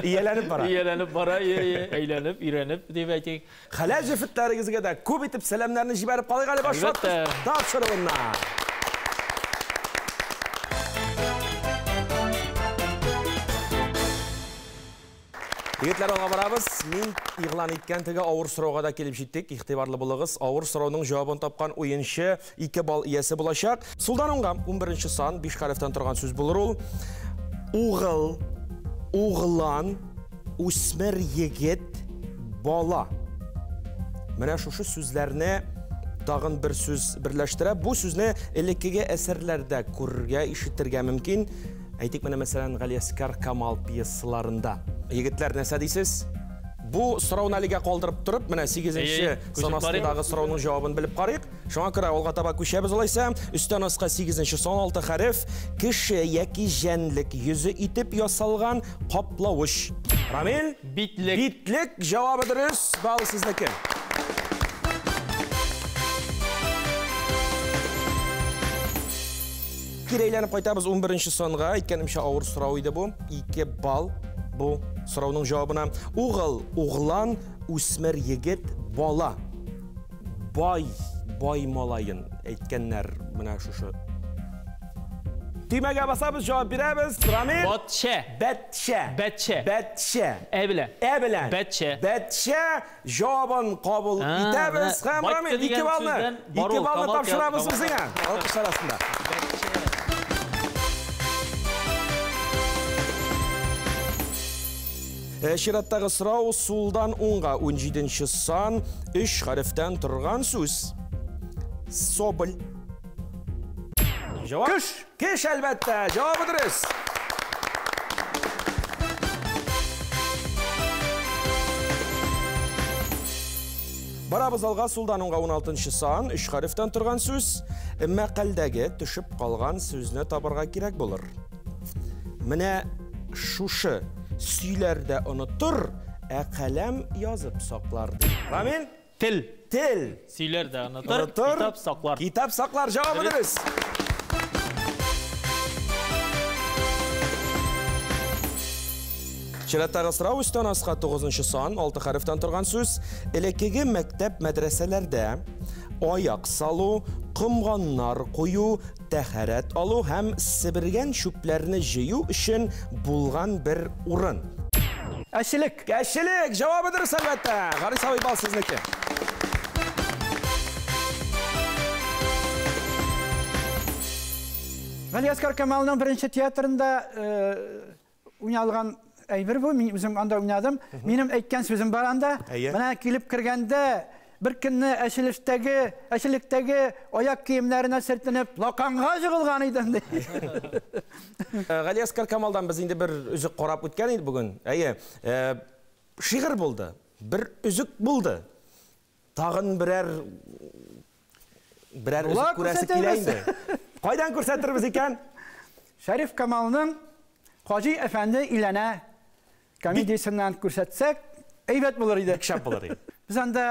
Ияләнеп бара. Ияләнеп бара, әйләнеп, өйрәнеп дип әйтик. Хәләл җефетләрегезгә дә күп итеп сәламнарны җибәреп калыйк әле башлап. Тапшырыгыннан. Егетләр, алга барабыз. Мин игълан иткән теге авыр сорауга да килеп җиттек. Игътибарлы булыгыз. Авыр сорауның җавабын тапкан уенчы 2 балл иясе булачак. Сулдан уңга 11-нче сан 5 хәрефтән торган сүз булыр ул. Угыл, угылан, үсмер егет, бала. Менә шушы сүзләрне тагын бер сүз берләштерә. Бу сүзне элеккеге әсәрләрдә күрергә, ишетергә мөмкин. Әйтик менә мәсәлән Галиаскар Камал пьесаларында. Егетләр, нәрсә дисез? Бу сорауны әлегә калдырып торып, менә 8-нче сан астындагы сорауның җавабын белеп карыйк. Шуңа күрә алга таба күчәбез алайса. Өстән аска 8-нче сан 6 хәреф кеше яки җәнлек йөзе итеп ясалган каплавыч. Рамил? Битлек. Битлек җавабы дөрес. Балл сезнеке. Кирейләнеп кайтабыз 11-нче санга. Әйткәнемчә авыр сорау иде бу. 2 балл бу сорауның җавабына. Угыл, углан, үсмер егет, бала. Бай малайын әйткәннәр менә шушы. Тимәгә басабыз, җавап бирәбез. Рамил? Бәтчә. Әбелән. Бәтчә. Җавабын кабул итәбез. Һәм Рамил 2 баллны. 2 баллны тапшырабыз сезгә. Алкышлар астында. Шираттагы сорау сулдан уңга 17-нче сан 3 хәрефтән торган сүз. Собыл. Җавап? Кеш әлбәттә. Җавабы дөрес. Барабыз алга сулдан уңга 16-нчы сан 3 хәрефтән торган сүз. Мәкалдәге төшеп калган сүзне табарга кирәк булыр. Менә шушы сөйләрдә онытыр, каләм язып саклар. Рамил? Тел. Сөйләрдә онытыр, китап саклар. Китап саклар, җавабы дөрес. Шираттагы сорау өстән аска 9-нчы сан 6 хәрефтән торган сүз. Элеккеге мәктәп мәдрәсәләрдә аяк салу, кымганнар кую, тәһарәт алу һәм сибергән чүпләрне җыю өчен булган бер урын. Әшелек. Җавабы дөрес әлбәттә. Гарис абый, бал сезнеке. Галиаскар Камалның беренче театрында уйналган әйбер бу. Мин үзем анда уйнадым. Минем әйткән сүзем бар анда. Менә килеп кергәндә bir көнне әшелектәге аяк киемнәренә сөртенеп, лаканга җыгылган идем ди. Галиаскар Камалдан без инде бер үзек карап үткән иде бүген. Шигырь булды. Бер үзек булды. Тагын берәр үзек күрәсе килә инде. Кайдан күрсәтербез икән? Шәриф Камалның Хаҗи әфәнде иләнә комедиясеннән күрсәтсәк, әйбәт булыр иде. Шәп булыр иде. Biz anda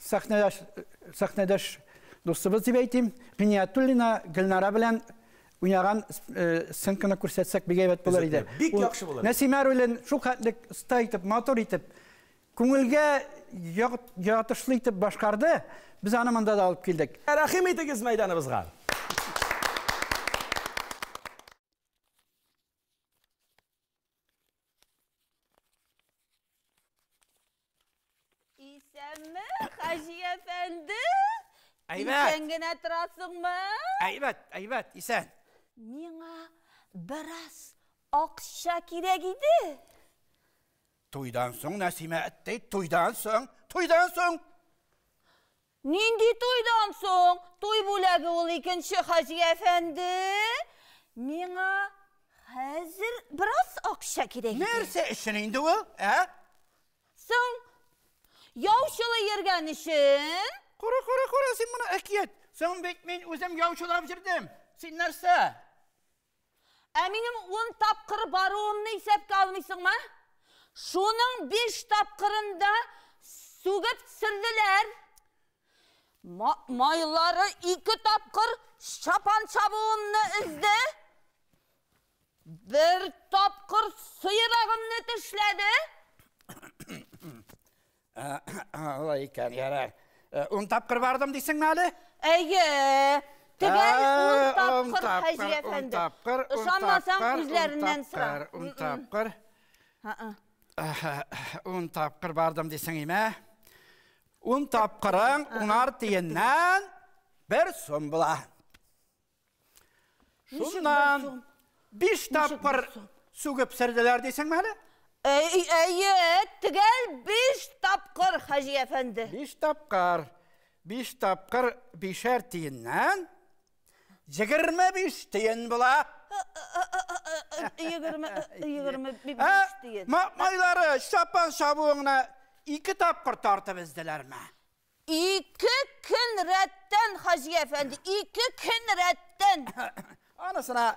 sahnadaş dostumuz diye aytayım. Gıniyatullina Gülnara bilen oynayan sınıfını ko'rsatsak bir gayret bular idi. Bik yaxşı bular. Nasimar bilen şu katlık sta itip, motor itip, ko'ngilga yotishli itip boshqardi. Biz ana manda da alıp keldik. Rahim etiniz meydanımızga. Hacı Efendi. Ayvet. Sen gene turasın mı? Ayvet, isen. Mena biraz akşa kirek idi. Toydan soň Nasime etdi, toydan soň. Nindi toydan soň? Toy bulagi ol ikinci Hacı Efendi. Mena hazır biraz akşa kirek idi. Nerse işin indi o, ha? Sen yavşılı yergenişin. Kuru, sen bana ekiyet. Sen bekmeyin, özüm yavşulap jirdim. Sen nerse? Eminim 10 tapkır barığımını hesapka almışsın mı? Şunun 5 tapkırında suğup sırdılar. Mayları 2 tapkır şapan çabuğumunu izdi. 1 tapkır sıyırağımını tışladı. Allah iken yarar. 10 tapkır vardım deysin nali? Ege, tigel 10 tapkır Hacı 10 Efendi. tapkır, Işanmasam üzlerinden sıra. 10 tapkır. 10 tapkır vardım deysin ime. 10 tapkırın unar diyenden bir son bula. Şundan 5 tapkır suğup sırdılar deysin nali? Tigel 5 tapkır Hacı Efendi. 5 tapkır 5'er tiyinden 25 tiyin bula. 25 tiyin. Mayları şapan şabuğuna 2 tapkır tartıp izdiler mi? 2 gün redden Hacı Efendi, 2 gün redden. Anasına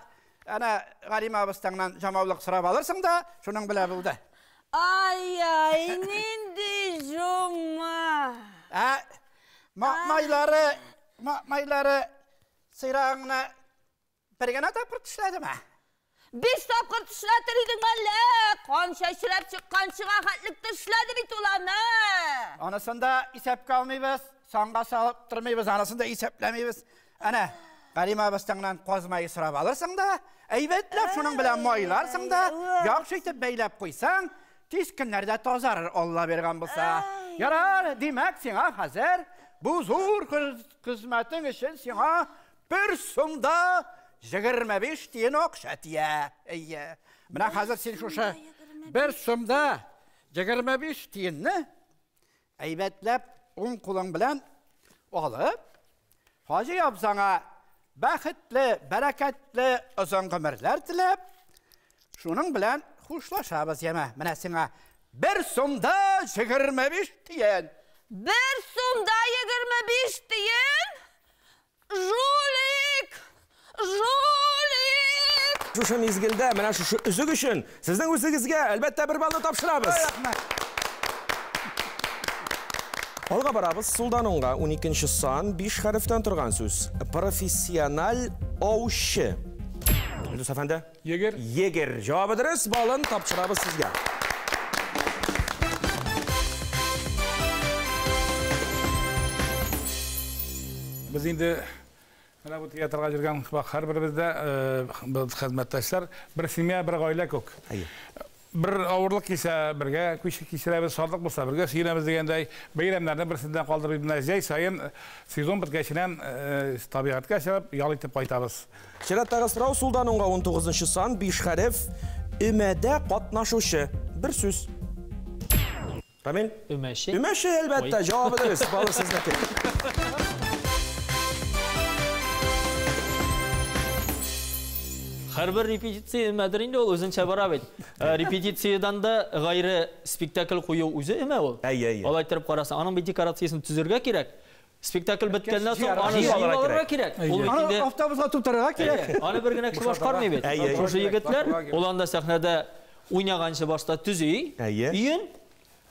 Galime abıstandan camavlık sırap alırsın da şunun bile buldu. Ay nindi cuma. Mayları sıyrağına birgene tapkır tüşledi mi? 5 tapkır tüşletiriydin valla. Konşa şirap çıkkan çıkakatlık tüşledi bit ulan ha. Anasında isep kalmayız, sanğa salıp durmayız, anasında iseplemeyiz. Galime abıstandan kozmayı sırap alırsın da, eyvetlep şunun bilen maylarsın da, yakşıytı beylep koysan, tez günlerde tozarır Allah bergan bulsa. Yarar, demek sana hazır, bu zor hizmetin için sana bir sumda 25 diyen okşat ya. Buna hazır sen şuşa bir sumda 25 diyenini eyvetlep 10 kulun bilen alıp, Hacı yapsana bakitli, bereketli uzun ömürler dilep, şunun bilen hoşlaşabız yeme. Mine sana bir sumda 25 diyen. Bir sumda 25 diyen. Julik! Şu mezgilde, mana şu üzük üçün sizning o'zingizga albatta bir balni topshiramiz. Olga barabız Suldanonga 12-son 5 harfdan turgan so'z. Professional ovchi. Yunus efendi? Yeger. Yeger. Javobidiriz, balni topshiramiz sizga. Biz endi mana bu teatrga jirgan har birimizda xizmatdoshlar bir semya, bir oila ko'k. Bir og'irlik kelsa birga kechiramiz, shodlik bo'lsa birga suyunamiz deganday bayramlarni birsidan qoldirib jay sayin sezon bitgashidan tabiatga ashab yol etib qaytamiz. Şeratdagi so'rov Suldanonga 19-son 5 harf ümede qatnashuvchi bir so'z. Ramil? Ümeşi. Ümeşi albatta javobidiriz. Balo sizniki. Her bir repetitsiya nimadirinde ol o'zincha barabet. Repetitsiyadan da g'ayri spektakl qo'yib o'zi nima ol? Olay aytirib qarasan, aning dekoratsiyasini tuzirga kerak. Spektakl bitgandan so'ng uni yig'ilishga kerak. Ana avtobusga tutarga kerak. Ana birgina kishi boshqarmaydi. O'sha yigitlar olanda sahnada o'ynagancha boshda tuziy. Keyin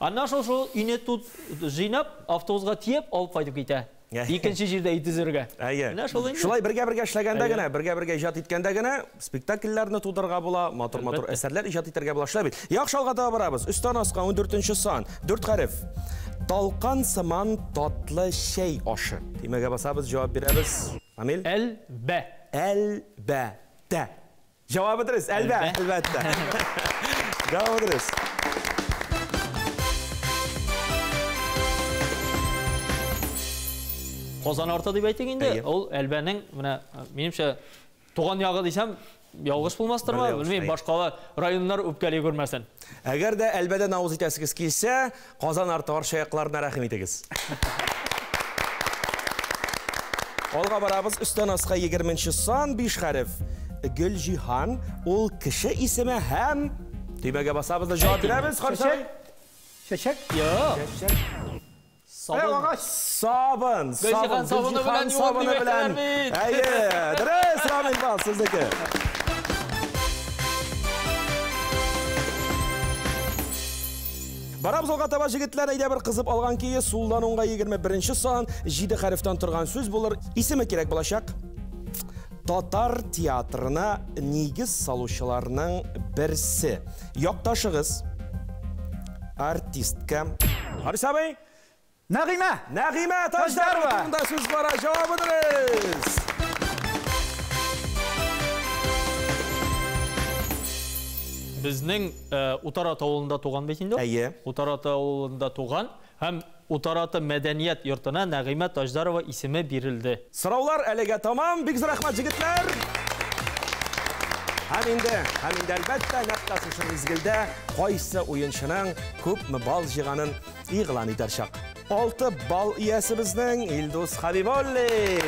ana shu uyni tut jinab avtobusga tiyib olib qaytib ketadi. Ikkinchi yerda itizirga. Shulay birga ishlagandagina, birga ijod etgandagina spektakllarni tug'dirga bo'la, motor asarlar ijod etarga bo'la ishlaydi. Yaxshi olg'ada boramiz. Uston osqa 14-son 4 harf. Talqon simon tatli shay oshi. Nimaga bosamiz javob beramiz? Amil? Albatta. Javobidiriz, albatta. Javobidiriz. Qozon арты дип әйтик инде. Ул әлбәнең менә минемчә туган ягы дисәм ялгыш булмастырмы? Белмим, башка районнар үпкәли күрмәсен. Әгәр дә әлбәдә навыз итәсегез килсә, Qozon арты арчаякларына рәхим итегез. Алга барабыз, өстән аска 20-нче сан 5 хәреф. Гөлҗиһан, ул кеше исеме һәм төймәгә басабыз да җавап бирәбез. Чәчәк? Йо. Sabun. Gülcihan sabunu bilen yuvarlı beklermin. Әйе, дөрес, Рамил бал, сезнеке. Барабыз алга таба җегетләр, әйдә бер кызып алган кие, сулдан уңга 21-нче сан 7 хәрефтән торган сүз булыр. Исеме кирәк булачак. Татар театрына нигез салучыларның берсе. Якташыгыз. Артистка. Харис абый. Нәгыймә Таждарова. Турында сүз бара, җавабы дөрес. Безнең Утарат авылында туган бит инде. Әйе. Утарат авылында туган һәм Утараты мәдәният йортына Нәгыймә Таждарова исеме бирелде. Сораулар әлегә тамам. Бик зур рәхмәт, җегетләр. Һәм инде әлбәттә нәкъ шушы мизгелдә кайсы уенчының күпме балл җыйганын игълан итәр чак. 6 балл иясе безнең Илдус Хабибуллин.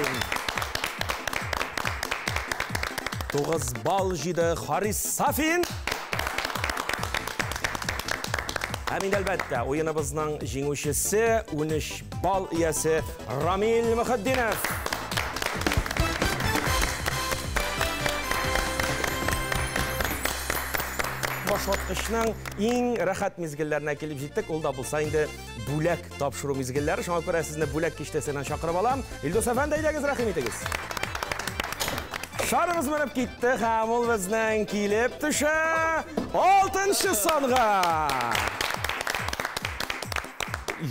9 балл җыйды Харис Сафин. Һәм инде әлбәттә уеныбызның җиңүчесе 13 балл иясе Рамил Мөхәддинов. Башваткычның иң рәхәт мизгелләренә килеп җиттек. Ул да булса инде бүләк тапшыру мизгелләре. Шуңа күрә сезне бүләк киштәсеннән чакырып алам. Илдус әфәнде, әйдәгез, рәхим итегез. Шарыбыз менеп китте һәм ул безнең килеп төшә 6-нчы санга.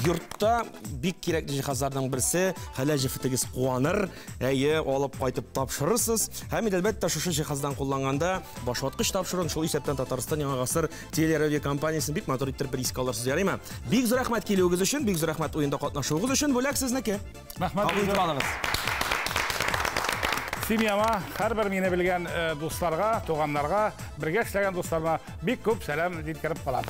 Йортта бик кирәкле җиһазларның берсе, хәләҗе фитегез куаныр, әйе, алып кайтып тапшырырсыз. Һәм әлбәттә шушы җиһаздан кулланганда башваткыч тапшыруын шул исәптән Татарстан Яңа гасыр телерадио компаниясын бик матур итеп бер искә алырсыз, ярыймы? Бик зур рәхмәт килүегез өчен, бик зур рәхмәт уенда катнашуыгыз өчен. Бүләк сезнеке. Рәхмәт. Семьяма, һәрбер мине белгән дусларга, туганнарга, бергә эшләгән дусларыма бик күп сәлам җиткереп калам.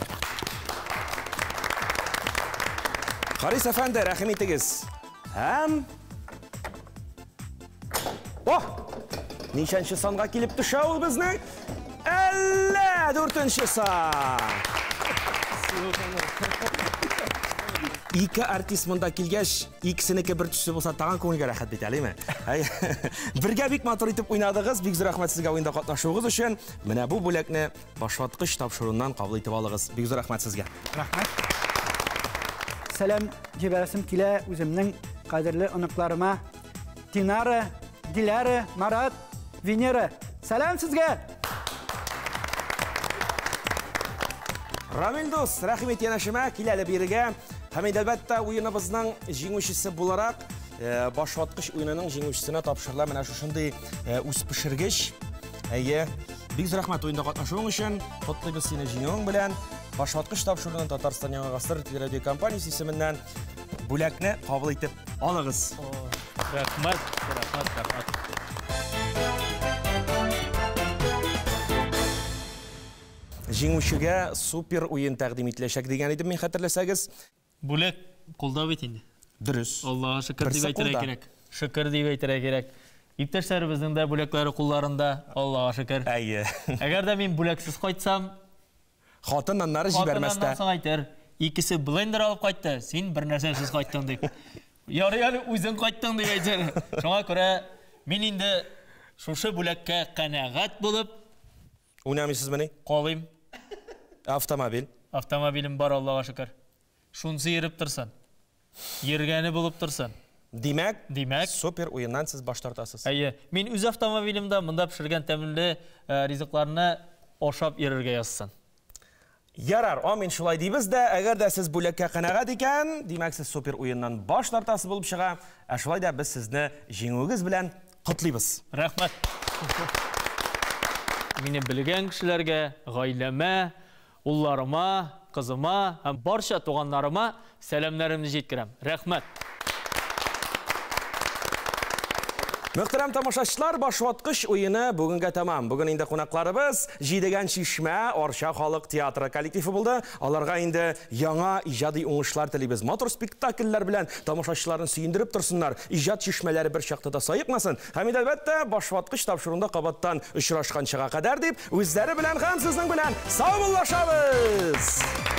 Харис әфәнде, рәхим итегез. Һәм ничәнче санга килеп төшә ул безнең? 54-нче сан. Ике артист монда килгәч, икесенеке бер төсле булса, тагын күңелгә рәхәт бит, әлеме? Бергә бик матур итеп уйнадыгыз, бик зур рәхмәт сезгә уенда катнашуыгыз өчен. Менә бу бүләкне башваткыч тапшыруыннан кабул итеп алыгыз. Бик зур рәхмәт сезгә. Рәхмәт. Сәлам җибәрәсем килә үземнең кадерле оныкларыма. Динара, Дилара, Марат, Венера. Сәлам сезгә. Рамил дус, рәхмәт янәшемә, киләле бирегә. Һәм әлбәттә уеныбызның җиңүчесе буларак башваткыч уенының җиңүчесенә тапшырыла менә шушындый үз пешергеч. Әйе, бик зур рәхмәт уенда катнашуың өчен. Котлыйбыз сине җиңүең белән. Башваткыч тапшыруын Татарстан Яңа гасыр телерадио компаниясе исеменнән бүләкне кабул итеп алыгыз. Рәхмәт. Җиңүчегә супер уен тәкъдим ителәчәк дигән идем мин, хәтерләсәгез. Бүләк кулда бит инде. Дөрес. Аллаһа шөкер дип әйтергә кирәк. Шөкер дип әйтергә кирәк. Иптәшләребезнең дә бүләкләре кулларында, Аллаһа шөкер. Әйе. Әгәр дә мин бүләксез кайтсам, хатыннары җибәрмәстә. Хатыннан әйтер, икесе блендер алып кайтты, син бер нәрсәсез кайттың дип. Ярый әле үзең кайттың дип әйтер. Шуңа күрә мин инде шушы бүләккә канәгать булып уйнамыйсызмыни? Калыйм. Автомобилем бар, Аллаһа шөкер. Шунсы йөреп торсын. Йөргәне булып торсын. Димәк, супер уеннан сез баш тартасыз. Әйе, мин үз автомобилемдә монда пешергән тәмле ризыкларны ашап йөрергә язсын. Ярар, амин шулай дибез дә, әгәр дә сез бүләккә канәгать икән, димәк сез супер уеннан баш тартасы булып чыга. Шулай да без сезне җиңүегез белән котлыйбыз. Рәхмәт. Мине белгән кешеләргә, гаиләмә, улларыма, кызыма һәм барча туганнарыма сәламнарымны җиткерәм. Рәхмәт. Мөхтәрәм тамашачылар, башваткыч уены бүгенге тамам. Бүген инде кунакларыбыз Җидегән Чишмә Арча халык театры коллективы булды. Аларга инде яңа иҗади уңышлар телибез. Матур спектакльләр белән тамашачыларны сөендереп торсыннар. Иҗат чишмәләре бер чакта да саекмасын. Һәм әлбәттә башваткыч тапшыруында кабаттан очрашканчыга кадәр дип, үзләре белән һәм сезнең белән саубуллашабыз.